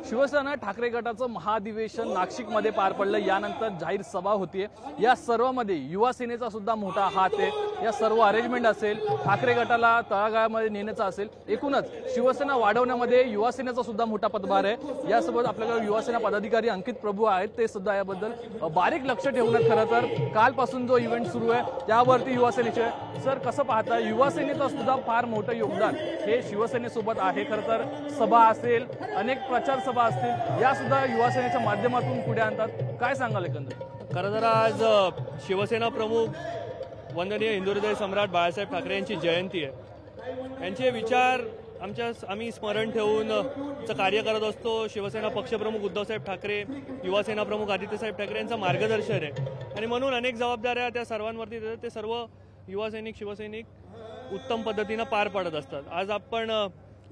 शिवसेना ठाकरे गटाचं महाधिवेशन नाशिकमध्ये पार पडलं। यानंतर जाहीर सभा होतीये। या सर्वांमध्ये युवा सेनेचा सुद्धा मोठा हात आहे। या सर्व अरेंजमेंट असेल, ठाकरे गटाला तळागाळामध्ये नेण्याचा असेल, एकूणच शिवसेना वाढवण्यामध्ये युवा सेनेचा सुद्धा मोठा पदभार आहे। यासोबत आपल्याकडे युवा सेना पदाधिकारी अंकित प्रभू आहेत, ते सुद्धा याबद्दल बारीक लक्ष ठेवण्यात खरं तर कालपासून जो इव्हेंट सुरू आहे त्यावरती युवा सेनेचे सर कसं पाहता? युवा सेनेचं सुद्धा फार मोठं योगदान हे शिवसेनेसोबत आहे। खरं तर सभा असेल, अनेक प्रचार सभा असतील, या सुद्धा युवा सेनेच्या माध्यमातून पुढे आणतात। काय सांगाल एकंदरीत? खरं तर आज शिवसेना प्रमुख वंदनीय हिंदुहृदय सम्राट बाळासाहेब ठाकरे यांची जयंती आहे। यांचे विचार आम्ही स्मरण ठेवून कार्य करत असतो। शिवसेना पक्षप्रमुख उद्धवसाहेब ठाकरे, युवा सेना प्रमुख आदित्यसाहेब ठाकरे यांचं मार्गदर्शन आहे आणि म्हणून अनेक जबाबदाऱ्या त्या सर्वांवरती देतात। ते सर्व युवा सैनिक शिवसैनिक उत्तम पद्धतीनं पार पाडत असतात। आज आपण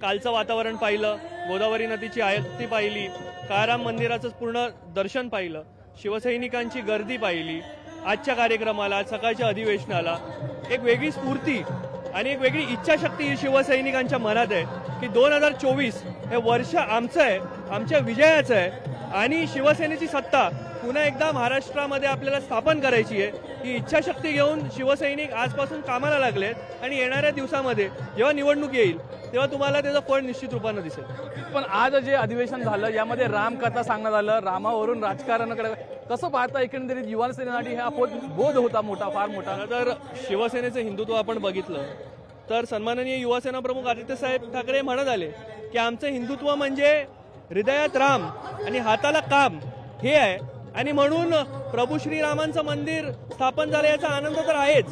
कालचं वातावरण पाहिलं, गोदावरी नदीची आरती पाहिली, काळाराम मंदिराचं पूर्ण दर्शन पाहिलं, शिवसैनिकांची गर्दी पाहिली। आजच्या कार्यक्रमाला, आज सकाळच्या अधिवेशनाला एक वेगळी स्फूर्ती आणि एक वेगळी इच्छाशक्ती शिवसैनिकांच्या मनात आहे की 2024 हे वर्ष आमचं आहे, आमच्या विजयाचं आहे आणि शिवसेनेची सत्ता पुन्हा एकदा महाराष्ट्रामध्ये आपल्याला स्थापन करायची आहे। ही इच्छाशक्ती घेऊन शिवसैनिक आजपासून कामाला लागलेत आणि येणाऱ्या दिवसामध्ये जेव्हा निवडणूक येईल तेव्हा तुम्हाला त्याचं फळ निश्चित रूपानं दिसेल। पण आज जे अधिवेशन झालं यामध्ये रामकथा सांगण्यात आलं, रामावरून राजकारणाकडे कसं पाहता? एकंदरीत युवा सेनेसाठी हा बोध होता मोठा, फार मोठा। तर शिवसेनेचं हिंदुत्व आपण बघितलं तर सन्माननीय युवा सेना प्रमुख आदित्यसाहेब ठाकरे म्हणत आले की आमचं हिंदुत्व म्हणजे हृदयात राम आणि हाताला काम हे आहे आणि म्हणून प्रभू श्रीरामांचं मंदिर स्थापन झालं याचा आनंद तर आहेच,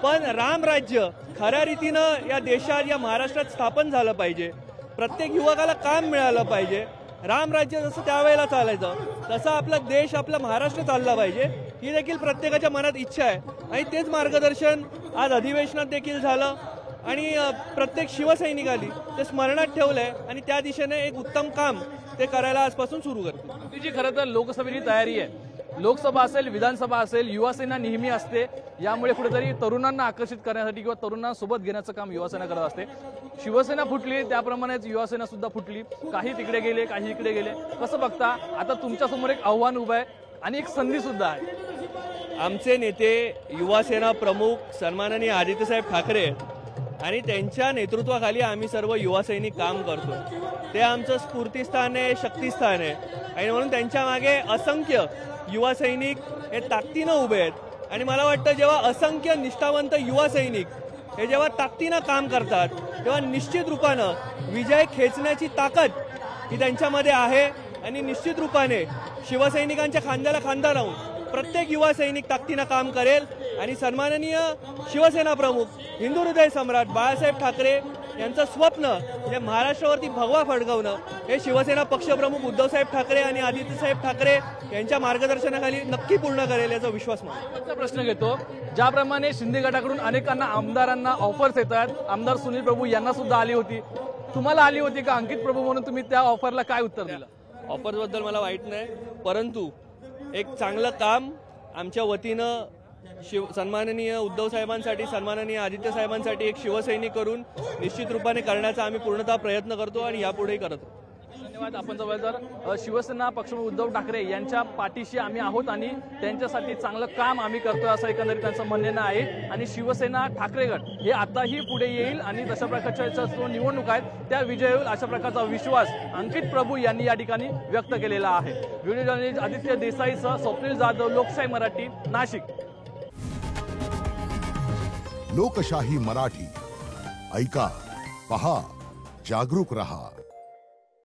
पण राम राज्य खऱ्या रीतीनं या देशात, या महाराष्ट्रात स्थापन झालं पाहिजे। प्रत्येक युवकाला काम मिळालं पाहिजे। राम राज्य जसं त्यावेळेला चालायचं तसं आपला देश, आपला महाराष्ट्र चालला पाहिजे, ही देखील प्रत्येकाच्या मनात इच्छा आहे आणि तेच मार्गदर्शन आज अधिवेशनात देखील झालं आणि प्रत्येक शिवसैनिकांनी ते स्मरणात ठेवलंय आणि त्या दिशेने एक उत्तम काम ते करायला आजपासून सुरू करतील। जी खरं तर लोकसभेची तयारी आहे, लोकसभा असेल, विधानसभा असेल, युवा सेना नेहमी असते। यामुळे कुठेतरी तरुणांना आकर्षित करण्यासाठी किंवा तरुणांसोबत घेण्याचं काम युवा सेना करत असते। शिवसेना फुटली त्याप्रमाणेच युवा सेना सुद्धा फुटली, काही तिकडे गेले, काही इकडे गेले। कसं बघता? आता तुमच्या समोर एक आव्हान उभं आहे आणि एक संधी सुद्धा आहे। आमचे नेते युवा सेना प्रमुख सन्माननीय आदित्यसाहेब ठाकरे आणि त्यांच्या नेतृत्वाखाली आम्ही सर्व युवा सैनिक काम करतो। ते आमचं स्फूर्तीस्थान आहे, शक्तीस्थान आहे आणि म्हणून त्यांच्या मागे असंख्य युवा सैनिक हे ताकदीनं उभे आहेत आणि मला वाटतं जेव्हा असंख्य निष्ठावंत युवा सैनिक हे जेव्हा ताकदीनं काम करतात तेव्हा निश्चित रूपानं विजय खेचण्याची ताकद ही त्यांच्यामध्ये आहे आणि निश्चित रूपाने शिवसैनिकांच्या खांद्याला खांदा लावून प्रत्येक युवा सैनिक ताकदीनं काम करेल आणि सन्माननीय शिवसेना प्रमुख हिंदुहृदय सम्राट बाळासाहेब ठाकरे यांचं स्वप्न म्हणजे महाराष्ट्रावरती भगवा फडकवणं हे शिवसेना पक्षप्रमुख उद्धवसाहेब ठाकरे आणि आदित्यसाहेब ठाकरे यांच्या मार्गदर्शनाखाली नक्की पूर्ण करेल याचा विश्वास मला। प्रश्न घेतो, ज्याप्रमाणे शिंदे गटाकडून अनेकांना आमदारांना ऑफर्स येतात, आमदार सुनील प्रभू यांना सुद्धा आली होती, तुम्हाला आली होती का अंकित प्रभू म्हणून? तुम्ही त्या ऑफरला काय उत्तर दिलं? ऑफरबद्दल मला वाईट नाही, परंतु एक चांगलं काम आमच्या वतीनं सन्माननीय उद्धव साहेबांसाठी, सन्माननीय आदित्य साहेबांसाठी एक शिवसैनिक करून निश्चित रूपाने करण्याचा आम्ही पूर्णतः प्रयत्न करतो आणि यापुढेही करत राहू। धन्यवाद। आपण जवळ शिवसेना पक्षप्रमुख उद्धव ठाकरे यांच्या पाठीशी आम्ही आहोत आणि त्यांच्यासाठी चांगलं काम आम्ही करतोय असं एकंदरीत त्यांचं म्हणणं आहे आणि शिवसेना ठाकरे गट हे आताही पुढे येईल आणि तशा प्रकारच्या निवडणूक आहेत त्या विजय होईल अशा प्रकारचा विश्वास अंकित प्रभू यांनी या ठिकाणी व्यक्त केलेला आहे। व्हिडिओ जर्नलिस्ट आदित्य देसाईसह स्वप्नील जाधव, लोकशाही मराठी, नाशिक। लोकशाही मराठी ऐका, पहा, जागरूक रहा।